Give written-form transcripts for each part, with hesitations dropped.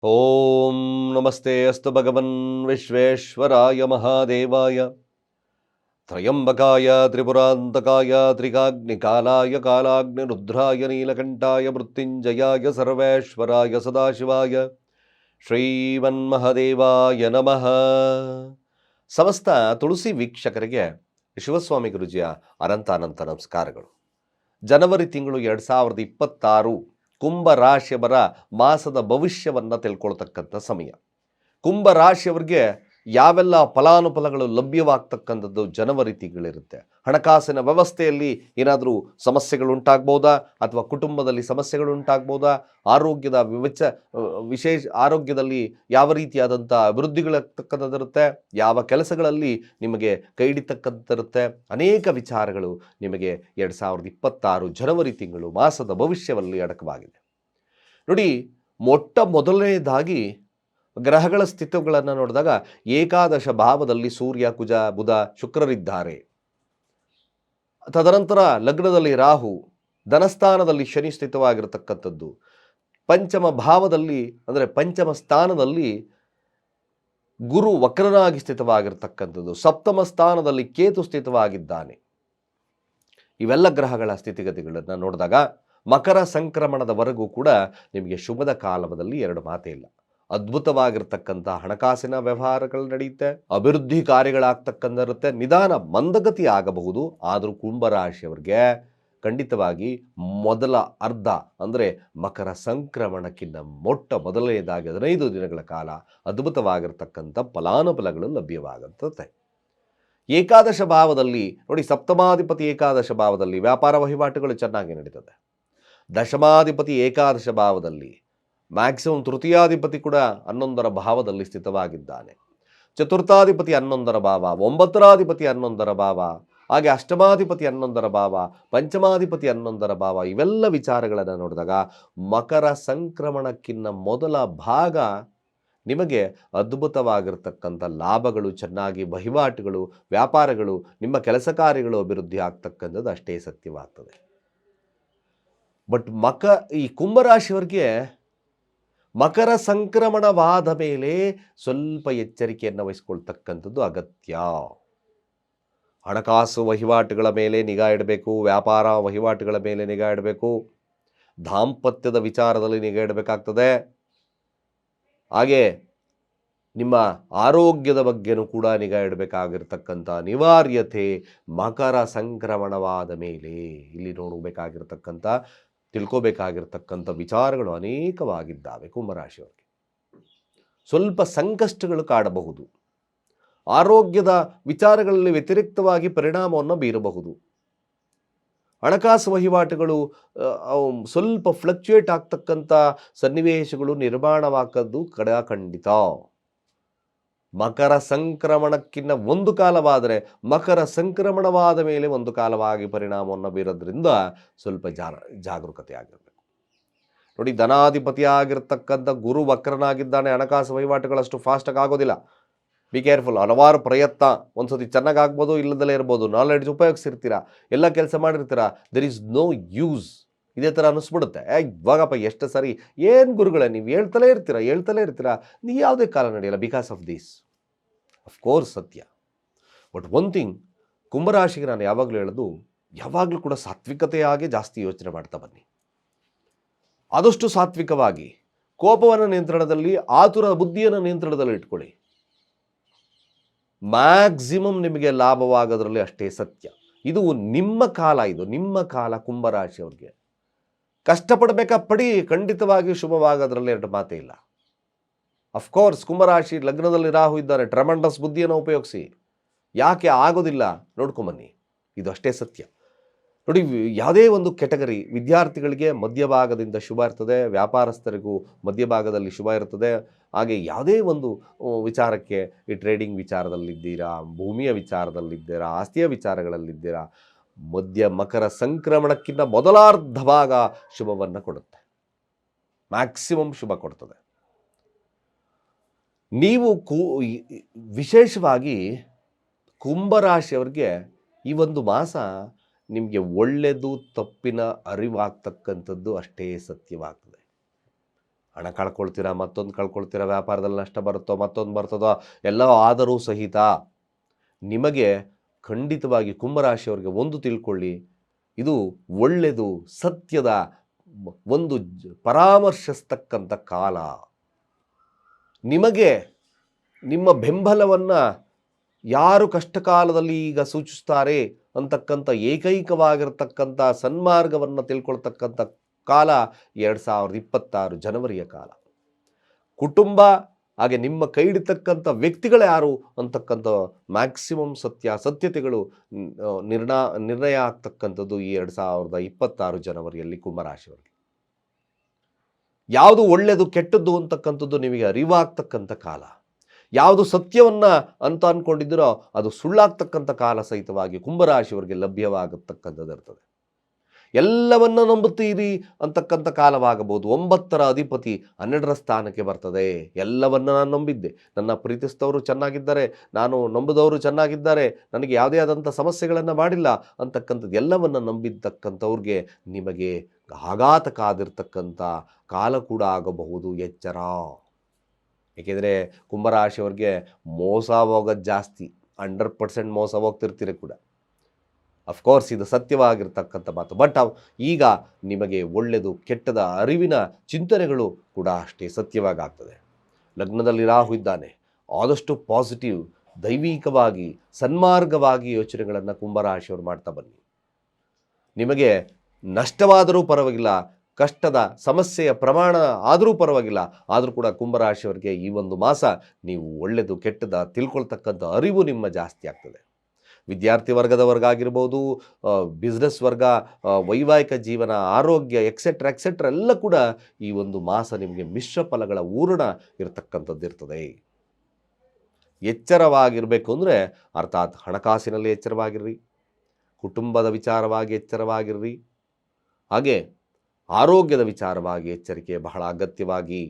ಓಂ ನಮಸ್ತೆ ಅಸ್ತು ಭಗವನ್ ವಿಶ್ವೇಶ್ವರಾಯ ಮಹಾದೇವಾಯ ತ್ರಯಂಬಕಾಯ ತ್ರಿಪುರಾಂತಕಾಯ ತ್ರಿಕಾಗ್ನಿಕಾಲಾಯ ಕಾಲಾಗ್ನಿರುದ್ರಾಯ ನೀಲಕಂಠಾಯ ಮೃತ್ಯುಂಜಯಾಯ ಸರ್ವೇಶ್ವರಾಯ ಸದಾಶಿವಾಯ ಶ್ರೀಮನ್ಮಹದೇವಾಯ ನಮಃ. ಸಮಸ್ತ ತುಳಸಿ ವೀಕ್ಷಕರಿಗೆ ಶಿವಸ್ವಾಮಿ ಗುರುಜಿಯ ಅನಂತ ನಮಸ್ಕಾರಗಳು. ಜನವರಿ ತಿಂಗಳು 2026 ಕುಂಭ ರಾಶಿಯವರ ಮಾಸದ ಭವಿಷ್ಯವನ್ನು ತಿಳ್ಕೊಳ್ತಕ್ಕಂಥ ಸಮಯ. ಕುಂಭ ರಾಶಿಯವರಿಗೆ ಯಾವೆಲ್ಲ ಫಲಾನುಫಲಗಳು ಲಭ್ಯವಾಗ್ತಕ್ಕಂಥದ್ದು ಜನವರಿ ತಿಂಗಳಿರುತ್ತೆ. ಹಣಕಾಸಿನ ವ್ಯವಸ್ಥೆಯಲ್ಲಿ ಏನಾದರೂ ಸಮಸ್ಯೆಗಳುಂಟಾಗ್ಬೋದಾ, ಅಥವಾ ಕುಟುಂಬದಲ್ಲಿ ಸಮಸ್ಯೆಗಳುಂಟಾಗ್ಬೋದಾ, ಆರೋಗ್ಯದ ಆರೋಗ್ಯದಲ್ಲಿ ಯಾವ ರೀತಿಯಾದಂಥ ಅಭಿವೃದ್ಧಿಗಳಾಗ್ತಕ್ಕಂಥದ್ದಿರುತ್ತೆ, ಯಾವ ಕೆಲಸಗಳಲ್ಲಿ ನಿಮಗೆ ಕೈ ಹಿಡಿತಕ್ಕಂಥದ್ದಿರುತ್ತೆ, ಅನೇಕ ವಿಚಾರಗಳು ನಿಮಗೆ 2026 ಜನವರಿ ತಿಂಗಳು ಮಾಸದ ಭವಿಷ್ಯದಲ್ಲಿ ಅಡಕವಾಗಿದೆ. ನೋಡಿ, ಮೊದಲನೇದಾಗಿ ಗ್ರಹಗಳ ಸ್ಥಿತಿಗಳನ್ನು ನೋಡಿದಾಗ ಏಕಾದಶ ಭಾವದಲ್ಲಿ ಸೂರ್ಯ, ಕುಜ, ಬುಧ, ಶುಕ್ರರಿದ್ದಾರೆ. ತದನಂತರ ಲಗ್ನದಲ್ಲಿ ರಾಹು, ಧನಸ್ಥಾನದಲ್ಲಿ ಶನಿ ಸ್ಥಿತವಾಗಿರತಕ್ಕಂಥದ್ದು. ಪಂಚಮ ಭಾವದಲ್ಲಿ ಅಂದರೆ ಪಂಚಮ ಸ್ಥಾನದಲ್ಲಿ ಗುರು ವಕ್ರನಾಗಿ ಸ್ಥಿತವಾಗಿರ್ತಕ್ಕಂಥದ್ದು. ಸಪ್ತಮ ಸ್ಥಾನದಲ್ಲಿ ಕೇತು ಸ್ಥಿತವಾಗಿದ್ದಾನೆ. ಇವೆಲ್ಲ ಗ್ರಹಗಳ ಸ್ಥಿತಿಗತಿಗಳನ್ನು ನೋಡಿದಾಗ ಮಕರ ಸಂಕ್ರಮಣದವರೆಗೂ ಕೂಡ ನಿಮಗೆ ಶುಭದ ಕಾಲದಲ್ಲಿ ಎರಡು ಮಾತೇ ಇಲ್ಲ. ಅದ್ಭುತವಾಗಿರ್ತಕ್ಕಂಥ ಹಣಕಾಸಿನ ವ್ಯವಹಾರಗಳು ನಡೆಯುತ್ತೆ, ಅಭಿವೃದ್ಧಿ ಕಾರ್ಯಗಳಾಗ್ತಕ್ಕಂಥಿರುತ್ತೆ. ನಿಧಾನ ಮಂದಗತಿ ಆಗಬಹುದು, ಆದರೂ ಕುಂಭರಾಶಿಯವರಿಗೆ ಖಂಡಿತವಾಗಿ ಮೊದಲ ಅರ್ಧ ಅಂದರೆ ಮಕರ ಸಂಕ್ರಮಣಕ್ಕಿಂತ ಮೊದಲನೇದಾಗಿ 15 ದಿನಗಳ ಕಾಲ ಅದ್ಭುತವಾಗಿರ್ತಕ್ಕಂಥ ಫಲಾನುಫಲಗಳು ಲಭ್ಯವಾಗುತ್ತದೆ. ಏಕಾದಶ ಭಾವದಲ್ಲಿ ನೋಡಿ, ಸಪ್ತಮಾಧಿಪತಿ ಏಕಾದಶ ಭಾವದಲ್ಲಿ ವ್ಯಾಪಾರ ವಹಿವಾಟುಗಳು ಚೆನ್ನಾಗಿ ನಡೀತದೆ. ದಶಮಾಧಿಪತಿ ಏಕಾದಶ ಭಾವದಲ್ಲಿ, ಮ್ಯಾಕ್ಸಿಮಮ್ ತೃತೀಯಾಧಿಪತಿ ಕೂಡ 11ರ ಭಾವದಲ್ಲಿ ಸ್ಥಿತವಾಗಿದ್ದಾನೆ. ಚತುರ್ಥಾಧಿಪತಿ 11ರ ಭಾವ, 9ರಾಧಿಪತಿ 11ರ ಭಾವ, ಹಾಗೆ ಅಷ್ಟಮಾಧಿಪತಿ 11ರ ಭಾವ, ಪಂಚಮಾಧಿಪತಿ 11ರ ಭಾವ. ಇವೆಲ್ಲ ವಿಚಾರಗಳನ್ನು ನೋಡಿದಾಗ ಮಕರ ಸಂಕ್ರಮಣಕ್ಕಿಂತ ಮೊದಲ ಭಾಗ ನಿಮಗೆ ಅದ್ಭುತವಾಗಿರ್ತಕ್ಕಂಥ ಲಾಭಗಳು, ಚೆನ್ನಾಗಿ ವಹಿವಾಟುಗಳು, ವ್ಯಾಪಾರಗಳು, ನಿಮ್ಮ ಕೆಲಸ ಕಾರ್ಯಗಳು ಅಭಿವೃದ್ಧಿ ಆಗ್ತಕ್ಕಂಥದ್ದು ಅಷ್ಟೇ ಸತ್ಯವಾಗ್ತದೆ. ಬಟ್ ಈ ಕುಂಭರಾಶಿಯವರಿಗೆ ಮಕರ ಸಂಕ್ರಮಣವಾದ ಮೇಲೆ ಸ್ವಲ್ಪ ಎಚ್ಚರಿಕೆಯನ್ನು ವಹಿಸ್ಕೊಳ್ತಕ್ಕಂಥದ್ದು ಅಗತ್ಯ. ಹಣಕಾಸು ವಹಿವಾಟುಗಳ ಮೇಲೆ ನಿಗಾ ಇಡಬೇಕು, ವ್ಯಾಪಾರ ವಹಿವಾಟುಗಳ ಮೇಲೆ ನಿಗಾ ಇಡಬೇಕು, ದಾಂಪತ್ಯದ ವಿಚಾರದಲ್ಲಿ ನಿಗಾ ಇಡಬೇಕಾಗ್ತದೆ. ಹಾಗೆ ನಿಮ್ಮ ಆರೋಗ್ಯದ ಬಗ್ಗೆನೂ ಕೂಡ ನಿಗಾ ಇಡಬೇಕಾಗಿರ್ತಕ್ಕಂಥ ಅನಿವಾರ್ಯತೆ ಮಕರ ಸಂಕ್ರಮಣವಾದ ಮೇಲೆ. ಇಲ್ಲಿ ನೋಡಬೇಕಾಗಿರ್ತಕ್ಕಂಥ ತಿಳ್ಕೋಬೇಕಾಗಿರ್ತಕ್ಕಂಥ ವಿಚಾರಗಳು ಅನೇಕವಾಗಿದ್ದಾವೆ. ಕುಂಭರಾಶಿಯವರಿಗೆ ಸ್ವಲ್ಪ ಸಂಕಷ್ಟಗಳು ಕಾಡಬಹುದು, ಆರೋಗ್ಯದ ವಿಚಾರಗಳಲ್ಲಿ ವ್ಯತಿರಿಕ್ತವಾಗಿ ಪರಿಣಾಮವನ್ನು ಬೀರಬಹುದು. ಹಣಕಾಸು ವಹಿವಾಟುಗಳು ಸ್ವಲ್ಪ ಫ್ಲಕ್ಚುಯೇಟ್ ಆಗ್ತಕ್ಕಂಥ ಸನ್ನಿವೇಶಗಳು ನಿರ್ಮಾಣವಾಗದ್ದು ಖಂಡಿತ. ಮಕರ ಸಂಕ್ರಮಣಕ್ಕಿಂತ ಒಂದು ಕಾಲವಾದರೆ ಮಕರ ಸಂಕ್ರಮಣವಾದ ಮೇಲೆ ಒಂದು ಕಾಲವಾಗಿ ಪರಿಣಾಮವನ್ನು ಬೀರೋದ್ರಿಂದ ಸ್ವಲ್ಪ ಜಾಗರೂಕತೆ ಆಗಿರಬೇಕು. ನೋಡಿ, ಧನಾಧಿಪತಿ ಆಗಿರ್ತಕ್ಕಂಥ ಗುರು ವಕ್ರನಾಗಿದ್ದಾನೆ. ಹಣಕಾಸು ವಹಿವಾಟುಗಳಷ್ಟು ಫಾಸ್ಟಾಗಿ ಆಗೋದಿಲ್ಲ. Be careful. ಹಲವಾರು ಪ್ರಯತ್ನ ಒಂದ್ಸತಿ ಚೆನ್ನಾಗಿ ಆಗ್ಬೋದು, ಇಲ್ಲದಲ್ಲೇ ಇರ್ಬೋದು. ನಾಲೆಡ್ಜ್ ಉಪಯೋಗಿಸಿರ್ತೀರ, ಎಲ್ಲ ಕೆಲಸ ಮಾಡಿರ್ತೀರ, ದೆರ್ ಈಸ್ ನೋ ಯೂಸ್. ಇದೇ ಥರ ಅನ್ನಿಸ್ಬಿಡುತ್ತೆ. ಇವಾಗಪ್ಪ ಎಷ್ಟು ಸರಿ, ಏನು ಗುರುಗಳೇ ನೀವು ಹೇಳ್ತಲೇ ಇರ್ತೀರಾ, ನೀವು ಯಾವುದೇ ಕಾಲ ನಡೆಯಲ್ಲ ಬಿಕಾಸ್ ಆಫ್ ದಿಸ್. ಅಫ್ಕೋರ್ಸ್ ಸತ್ಯ. ಬಟ್ ಒನ್ ಥಿಂಗ್, ಕುಂಭರಾಶಿಗೆ ನಾನು ಯಾವಾಗಲೂ ಹೇಳೋದು, ಯಾವಾಗಲೂ ಕೂಡ ಸಾತ್ವಿಕತೆಯಾಗಿ ಜಾಸ್ತಿ ಯೋಚನೆ ಮಾಡ್ತಾ ಬನ್ನಿ. ಆದಷ್ಟು ಸಾತ್ವಿಕವಾಗಿ, ಕೋಪವನ್ನು ನಿಯಂತ್ರಣದಲ್ಲಿ, ಆತುರ ಬುದ್ಧಿಯನ್ನು ನಿಯಂತ್ರಣದಲ್ಲಿ ಇಟ್ಕೊಳ್ಳಿ. ಮ್ಯಾಕ್ಸಿಮಮ್ ನಿಮಗೆ ಲಾಭವಾಗೋದ್ರಲ್ಲಿ ಅಷ್ಟೇ ಸತ್ಯ. ಇದು ನಿಮ್ಮ ಕಾಲ, ಇದು ನಿಮ್ಮ ಕಾಲ. ಕುಂಭರಾಶಿಯವ್ರಿಗೆ ಕಷ್ಟಪಡಬೇಕಾ, ಪಡಿ, ಖಂಡಿತವಾಗಿ ಶುಭವಾಗೋದ್ರಲ್ಲಿ ಎರಡು ಮಾತೇ ಇಲ್ಲ. ಅಫ್ಕೋರ್ಸ್ ಕುಂಭರಾಶಿ ಲಗ್ನದಲ್ಲಿ ರಾಹು ಇದ್ದಾರೆ, ಟ್ರಮೆಂಡಸ್ ಬುದ್ಧಿಯನ್ನು ಉಪಯೋಗಿಸಿ. ಯಾಕೆ ಆಗೋದಿಲ್ಲ ನೋಡ್ಕೊಂಬನ್ನಿ, ಇದು ಅಷ್ಟೇ ಸತ್ಯ. ನೋಡಿ, ಯಾವುದೇ ಒಂದು ಕೆಟಗರಿ ವಿದ್ಯಾರ್ಥಿಗಳಿಗೆ ಮಧ್ಯಭಾಗದಿಂದ ಶುಭ ಇರ್ತದೆ, ವ್ಯಾಪಾರಸ್ಥರಿಗೂ ಮಧ್ಯಭಾಗದಲ್ಲಿ ಶುಭ ಇರ್ತದೆ. ಹಾಗೆ ಯಾವುದೇ ಒಂದು ವಿಚಾರಕ್ಕೆ, ಈ ಟ್ರೇಡಿಂಗ್ ವಿಚಾರದಲ್ಲಿದ್ದೀರಾ, ಭೂಮಿಯ ವಿಚಾರದಲ್ಲಿದ್ದೀರಾ, ಆಸ್ತಿಯ ವಿಚಾರಗಳಲ್ಲಿದ್ದೀರಾ, ಮಕರ ಸಂಕ್ರಮಣಕ್ಕಿಂತ ಮೊದಲಾರ್ಧ ಭಾಗ ಶುಭವನ್ನು ಕೊಡುತ್ತೆ, ಮ್ಯಾಕ್ಸಿಮಮ್ ಶುಭ ಕೊಡ್ತದೆ. ನೀವು ವಿಶೇಷವಾಗಿ ಕುಂಭರಾಶಿಯವರಿಗೆ ಈ ಒಂದು ಮಾಸ ನಿಮಗೆ ಒಳ್ಳೆಯದು ತಪ್ಪಿನ ಅರಿವಾಗ್ತಕ್ಕಂಥದ್ದು ಅಷ್ಟೇ ಸತ್ಯವಾಗ್ತದೆ. ಹಣ ಕಳ್ಕೊಳ್ತೀರಾ, ಮತ್ತೊಂದು ಕಳ್ಕೊಳ್ತೀರಾ, ವ್ಯಾಪಾರದಲ್ಲಿ ನಷ್ಟ ಬರುತ್ತೋ, ಮತ್ತೊಂದು ಬರ್ತದೋ, ಎಲ್ಲ ಆದರೂ ಸಹಿತ ನಿಮಗೆ ಖಂಡಿತವಾಗಿ ಕುಂಭರಾಶಿಯವರಿಗೆ ಒಂದು ತಿಳ್ಕೊಳ್ಳಿ, ಇದು ಒಳ್ಳೆಯದು, ಸತ್ಯದ ಒಂದು ಪರಾಮರ್ಶಿಸ್ತಕ್ಕಂಥ ಕಾಲ. ನಿಮಗೆ ನಿಮ್ಮ ಬೆಂಬಲವನ್ನು ಯಾರು ಕಷ್ಟಕಾಲದಲ್ಲಿ ಈಗ ಸೂಚಿಸ್ತಾರೆ ಅಂತಕ್ಕಂಥ ಏಕೈಕವಾಗಿರ್ತಕ್ಕಂಥ ಸನ್ಮಾರ್ಗವನ್ನು ತಿಳ್ಕೊಳ್ತಕ್ಕಂಥ ಕಾಲ 2026 ಜನವರಿಯ ಕಾಲ. ಕುಟುಂಬ ಹಾಗೆ ನಿಮ್ಮ ಕೈ ಹಿಡಿತಕ್ಕಂಥ ವ್ಯಕ್ತಿಗಳು ಯಾರು ಅಂತಕ್ಕಂಥ ಮ್ಯಾಕ್ಸಿಮಮ್ ಸತ್ಯತೆಗಳು ನಿರ್ಣಯ ಆಗ್ತಕ್ಕಂಥದ್ದು ಈ 2026 ಜನವರಿಯಲ್ಲಿ ಕುಂಭರಾಶಿಯವರಿಗೆ. ಯಾವುದು ಒಳ್ಳೆಯದು ಕೆಟ್ಟದ್ದು ಅಂತಕ್ಕಂಥದ್ದು ನಿಮಗೆ ಅರಿವಾಗ್ತಕ್ಕಂಥ ಕಾಲ. ಯಾವುದು ಸತ್ಯವನ್ನ ಅಂತ ಅಂದ್ಕೊಂಡಿದ್ದೀರೋ ಅದು ಸುಳ್ಳಾಗ್ತಕ್ಕಂಥ ಕಾಲ ಸಹಿತವಾಗಿ ಕುಂಭರಾಶಿಯವರಿಗೆ ಲಭ್ಯವಾಗತಕ್ಕಂಥದ್ದು ಇರ್ತದೆ. ಎಲ್ಲವನ್ನ ನಂಬುತ್ತೀರಿ ಅಂತಕ್ಕಂಥ ಕಾಲವಾಗಬಹುದು. 9ರ ಅಧಿಪತಿ 12ರ ಸ್ಥಾನಕ್ಕೆ ಬರ್ತದೆ. ಎಲ್ಲವನ್ನ ನಾನು ನಂಬಿದ್ದೆ, ನನ್ನ ಪ್ರೀತಿಸಿದವರು ಚೆನ್ನಾಗಿದ್ದಾರೆ, ನಾನು ನಂಬಿದವರು ಚೆನ್ನಾಗಿದ್ದಾರೆ, ನನಗೆ ಯಾವುದೇ ಆದಂಥ ಸಮಸ್ಯೆಗಳನ್ನು ಮಾಡಿಲ್ಲ ಅಂತಕ್ಕಂಥದ್ದು ಎಲ್ಲವನ್ನ ನಂಬಿದ್ದಕ್ಕಂಥವ್ರಿಗೆ ನಿಮಗೆ ಆಘಾತ ಕಾದಿರ್ತಕ್ಕಂಥ ಕಾಲ ಕೂಡ ಆಗಬಹುದು. ಎಚ್ಚರ. ಏಕೆಂದರೆ ಕುಂಭರಾಶಿಯವ್ರಿಗೆ ಮೋಸ ಹೋಗೋದು ಜಾಸ್ತಿ, 100% ಮೋಸ ಹೋಗ್ತಿರ್ತೀರಿ ಕೂಡ. ಅಫ್ಕೋರ್ಸ್ ಇದು ಸತ್ಯವಾಗಿರ್ತಕ್ಕಂಥ ಮಾತು. ಬಟ್ ಈಗ ನಿಮಗೆ ಒಳ್ಳೆಯದು ಕೆಟ್ಟದ ಅರಿವಿನ ಚಿಂತನೆಗಳು ಕೂಡ ಅಷ್ಟೇ ಸತ್ಯವಾಗ್ತದೆ. ಲಗ್ನದಲ್ಲಿ ರಾಹು ಇದ್ದಾನೆ, ಆದಷ್ಟು ಪಾಸಿಟಿವ್, ದೈವಿಕವಾಗಿ, ಸನ್ಮಾರ್ಗವಾಗಿ ಯೋಚನೆಗಳನ್ನು ಕುಂಭರಾಶಿಯವರು ಮಾಡ್ತಾ ಬನ್ನಿ. ನಿಮಗೆ ನಷ್ಟವಾದರೂ ಪರವಾಗಿಲ್ಲ, ಕಷ್ಟದ ಸಮಸ್ಯೆಯ ಪ್ರಮಾಣ ಆದರೂ ಪರವಾಗಿಲ್ಲ, ಆದರೂ ಕೂಡ ಕುಂಭರಾಶಿಯವರಿಗೆ ಈ ಒಂದು ಮಾಸ ನೀವು ಒಳ್ಳೆಯದು ಕೆಟ್ಟದ ತಿಳ್ಕೊಳ್ತಕ್ಕಂಥ ಅರಿವು ನಿಮ್ಮ ಜಾಸ್ತಿ ಆಗ್ತದೆ. ವಿದ್ಯಾರ್ಥಿ ವರ್ಗದವರ್ಗಾಗಿರ್ಬೋದು, ಬಿಸ್ನೆಸ್ ವರ್ಗ, ವೈವಾಹಿಕ ಜೀವನ, ಆರೋಗ್ಯ ಎಕ್ಸೆಟ್ರಾ ಎಲ್ಲ ಕೂಡ ಈ ಒಂದು ಮಾಸ ನಿಮಗೆ ಮಿಶ್ರ ಫಲಗಳ ಊರಣ ಇರತಕ್ಕಂಥದ್ದು ಇರ್ತದೆ. ಎಚ್ಚರವಾಗಿರಬೇಕು ಅಂದರೆ ಅರ್ಥಾತ್ ಹಣಕಾಸಿನಲ್ಲಿ ಎಚ್ಚರವಾಗಿರ್ರಿ, ಕುಟುಂಬದ ವಿಚಾರವಾಗಿ ಎಚ್ಚರವಾಗಿರ್ರಿ, ಹಾಗೆ ಆರೋಗ್ಯದ ವಿಚಾರವಾಗಿ ಎಚ್ಚರಿಕೆ ಬಹಳ ಅಗತ್ಯವಾಗಿ,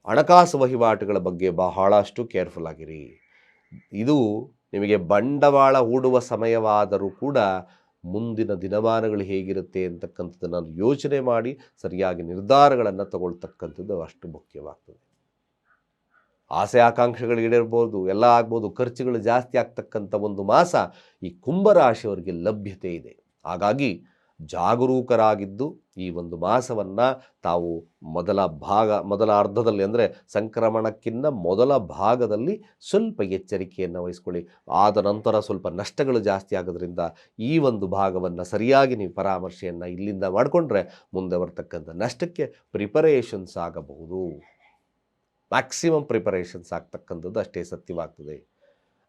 ಹಣಕಾಸು ವಹಿವಾಟುಗಳ ಬಗ್ಗೆ ಬಹಳಷ್ಟು ಕೇರ್ಫುಲ್ ಆಗಿರಿ. ಇದು ನಿಮಗೆ ಬಂಡವಾಳ ಹೂಡುವ ಸಮಯವಾದರೂ ಕೂಡ ಮುಂದಿನ ದಿನಮಾನಗಳು ಹೇಗಿರುತ್ತೆ ಅಂತಕ್ಕಂಥದ್ದನ್ನು ಯೋಚನೆ ಮಾಡಿ ಸರಿಯಾಗಿ ನಿರ್ಧಾರಗಳನ್ನು ತಗೊಳ್ತಕ್ಕಂಥದ್ದು ಅಷ್ಟು ಮುಖ್ಯವಾಗ್ತದೆ. ಆಸೆ ಆಕಾಂಕ್ಷೆಗಳು ಈಡೇರ್ಬೋದು, ಎಲ್ಲ ಆಗ್ಬೋದು, ಖರ್ಚುಗಳು ಜಾಸ್ತಿ ಆಗ್ತಕ್ಕಂಥ ಒಂದು ಮಾಸ ಈ ಕುಂಭರಾಶಿಯವರಿಗೆ ಲಭ್ಯತೆ ಇದೆ. ಹಾಗಾಗಿ ಜಾಗರೂಕರಾಗಿದ್ದು ಈ ಒಂದು ಮಾಸವನ್ನು ತಾವು ಮೊದಲ ಅರ್ಧದಲ್ಲಿ ಅಂದರೆ ಸಂಕ್ರಮಣಕ್ಕಿಂತ ಮೊದಲ ಭಾಗದಲ್ಲಿ ಸ್ವಲ್ಪ ಎಚ್ಚರಿಕೆಯನ್ನು ವಹಿಸ್ಕೊಳ್ಳಿ. ಆದ ನಂತರ ಸ್ವಲ್ಪ ನಷ್ಟಗಳು ಜಾಸ್ತಿ ಆಗೋದ್ರಿಂದ ಈ ಒಂದು ಭಾಗವನ್ನು ಸರಿಯಾಗಿ ನೀವು ಪರಾಮರ್ಶೆಯನ್ನು ಇಲ್ಲಿಂದ ಮಾಡಿಕೊಂಡ್ರೆ ಮುಂದೆ ಬರ್ತಕ್ಕಂಥ ನಷ್ಟಕ್ಕೆ ಪ್ರಿಪರೇಷನ್ಸ್ ಆಗಬಹುದು. ಮ್ಯಾಕ್ಸಿಮಮ್ ಪ್ರಿಪರೇಷನ್ಸ್ ಆಗ್ತಕ್ಕಂಥದ್ದು ಅಷ್ಟೇ ಸತ್ಯವಾಗ್ತದೆ.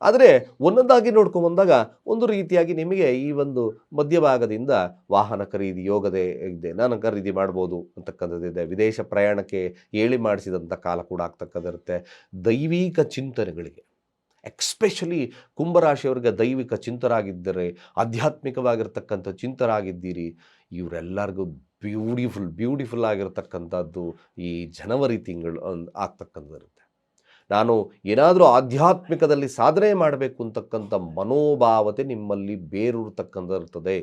ಆದರೆ ಒಂದೊಂದಾಗಿ ನೋಡ್ಕೊಂಡು ಬಂದಾಗ ಒಂದು ರೀತಿಯಾಗಿ ನಿಮಗೆ ಈ ಒಂದು ಮಧ್ಯಭಾಗದಿಂದ ವಾಹನ ಖರೀದಿ ಯೋಗದೇ ಇದೆ, ನಾನು ಖರೀದಿ ಮಾಡ್ಬೋದು ಅಂತಕ್ಕಂಥದ್ದಿದೆ. ವಿದೇಶ ಪ್ರಯಾಣಕ್ಕೆ ಹೇಳಿ ಮಾಡಿಸಿದಂಥ ಕಾಲ ಕೂಡ ಆಗ್ತಕ್ಕಂಥಿರುತ್ತೆ. ದೈವಿಕ ಚಿಂತನೆಗಳಿಗೆ ಎಕ್ಸ್ಪೆಷಲಿ ಕುಂಭರಾಶಿಯವರಿಗೆ ದೈವಿಕ ಚಿಂತರಾಗಿದ್ದರೆ, ಆಧ್ಯಾತ್ಮಿಕವಾಗಿರ್ತಕ್ಕಂಥ ಚಿಂತರಾಗಿದ್ದೀರಿ, ಇವರೆಲ್ಲರಿಗೂ ಬ್ಯೂಟಿಫುಲ್ ಆಗಿರ್ತಕ್ಕಂಥದ್ದು ಈ ಜನವರಿ ತಿಂಗಳು ಆಗ್ತಕ್ಕಂಥದ್ದಿರುತ್ತೆ. ನಾನು ಏನಾದರೂ ಆಧ್ಯಾತ್ಮಿಕದಲ್ಲಿ ಸಾಧನೆ ಮಾಡಬೇಕು ಅಂತಕ್ಕಂಥ ಮನೋಭಾವತೆ ನಿಮ್ಮಲ್ಲಿ ಬೇರೂರ್ತಕ್ಕಂಥಿರ್ತದೆ.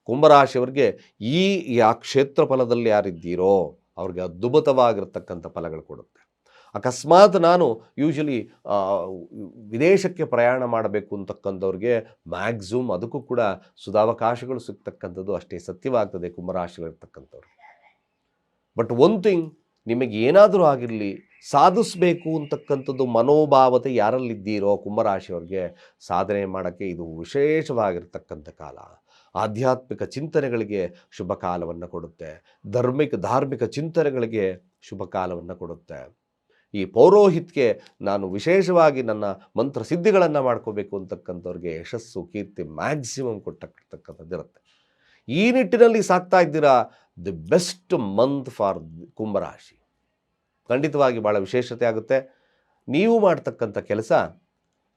ಕುಂಭರಾಶಿಯವರಿಗೆ ಈ ಕ್ಷೇತ್ರ ಫಲದಲ್ಲಿ ಯಾರಿದ್ದೀರೋ ಅವ್ರಿಗೆ ಅದ್ಭುತವಾಗಿರ್ತಕ್ಕಂಥ ಫಲಗಳು ಕೊಡುತ್ತೆ. ಅಕಸ್ಮಾತ್ ನಾನು ಯೂಶಲಿ ವಿದೇಶಕ್ಕೆ ಪ್ರಯಾಣ ಮಾಡಬೇಕು ಅಂತಕ್ಕಂಥವ್ರಿಗೆ ಮ್ಯಾಕ್ಸಿಮಮ್ ಅದಕ್ಕೂ ಕೂಡ ಸುಧಾವಕಾಶಗಳು ಸಿಗ್ತಕ್ಕಂಥದ್ದು ಅಷ್ಟೇ ಸತ್ಯವಾಗ್ತದೆ ಕುಂಭರಾಶಿಗಳಿರ್ತಕ್ಕಂಥವ್ರಿಗೆ. ಬಟ್ ಒನ್ ಥಿಂಗ್, ನಿಮಗೆ ಏನಾದರೂ ಆಗಿರಲಿ, ಸಾಧಿಸಬೇಕು ಅಂತಕ್ಕಂಥದ್ದು ಮನೋಭಾವತೆ ಯಾರಲ್ಲಿದ್ದೀರೋ ಕುಂಭರಾಶಿಯವ್ರಿಗೆ ಸಾಧನೆ ಮಾಡೋಕ್ಕೆ ಇದು ವಿಶೇಷವಾಗಿರ್ತಕ್ಕಂಥ ಕಾಲ. ಆಧ್ಯಾತ್ಮಿಕ ಚಿಂತನೆಗಳಿಗೆ ಶುಭ ಕಾಲವನ್ನು ಕೊಡುತ್ತೆ, ಧಾರ್ಮಿಕ ಚಿಂತನೆಗಳಿಗೆ ಶುಭ ಕಾಲವನ್ನು ಕೊಡುತ್ತೆ. ಈ ಪೌರೋಹಿತ್ಗೆ ನಾನು ವಿಶೇಷವಾಗಿ ನನ್ನ ಮಂತ್ರ ಸಿದ್ಧಿಗಳನ್ನು ಮಾಡ್ಕೋಬೇಕು ಅಂತಕ್ಕಂಥವ್ರಿಗೆ ಯಶಸ್ಸು ಕೀರ್ತಿ ಮ್ಯಾಕ್ಸಿಮಮ್ ಕೊಟ್ಟಕ್ಕಂಥದ್ದಿರುತ್ತೆ. ಈ ನಿಟ್ಟಿನಲ್ಲಿ ಸಾಕ್ತಾ ಇದ್ದೀರಾ, ದಿ ಬೆಸ್ಟ್ ಮಂತ್ ಫಾರ್ ಕುಂಭರಾಶಿ. ಖಂಡಿತವಾಗಿ ಭಾಳ ವಿಶೇಷತೆ ಆಗುತ್ತೆ. ನೀವು ಮಾಡ್ತಕ್ಕಂಥ ಕೆಲಸ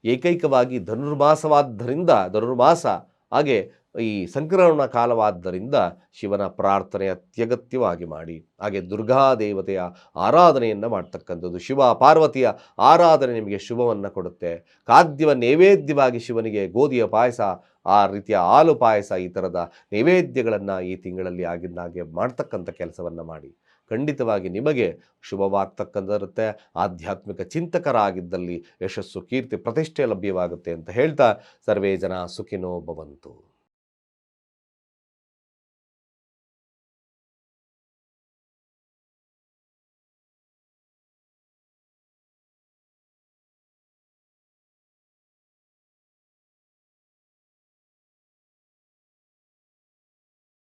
ಏಕೈಕವಾಗಿ ಧನುರ್ಮಾಸ ಹಾಗೆ ಈ ಸಂಕ್ರಮಣ ಕಾಲವಾದ್ದರಿಂದ ಶಿವನ ಪ್ರಾರ್ಥನೆ ಅತ್ಯಗತ್ಯವಾಗಿ ಮಾಡಿ, ಹಾಗೆ ದುರ್ಗಾದೇವತೆಯ ಆರಾಧನೆಯನ್ನು ಮಾಡ್ತಕ್ಕಂಥದ್ದು, ಶಿವ ಪಾರ್ವತಿಯ ಆರಾಧನೆ ನಿಮಗೆ ಶುಭವನ್ನು ಕೊಡುತ್ತೆ. ಖಾದ್ಯವ ನೈವೇದ್ಯವಾಗಿ ಶಿವನಿಗೆ ಗೋಧಿಯ ಪಾಯಸ, ಆ ರೀತಿಯ ಹಾಲು ಪಾಯಸ, ಈ ಥರದ ನೈವೇದ್ಯಗಳನ್ನು ಈ ತಿಂಗಳಲ್ಲಿ ಆಗಿಂದಾಗೆ ಮಾಡ್ತಕ್ಕಂಥ ಕೆಲಸವನ್ನು ಮಾಡಿ ಖಂಡಿತವಾಗಿ ನಿಮಗೆ ಶುಭವಾಗ್ತಕ್ಕಂಥಿರುತ್ತೆ. ಆಧ್ಯಾತ್ಮಿಕ ಚಿಂತಕರಾಗಿದ್ದಲ್ಲಿ ಯಶಸ್ಸು, ಕೀರ್ತಿ, ಪ್ರತಿಷ್ಠೆ ಲಭ್ಯವಾಗುತ್ತೆ ಅಂತ ಹೇಳ್ತಾ ಸರ್ವೇ ಜನ ಸುಖಿನೋ ಭವಂತು.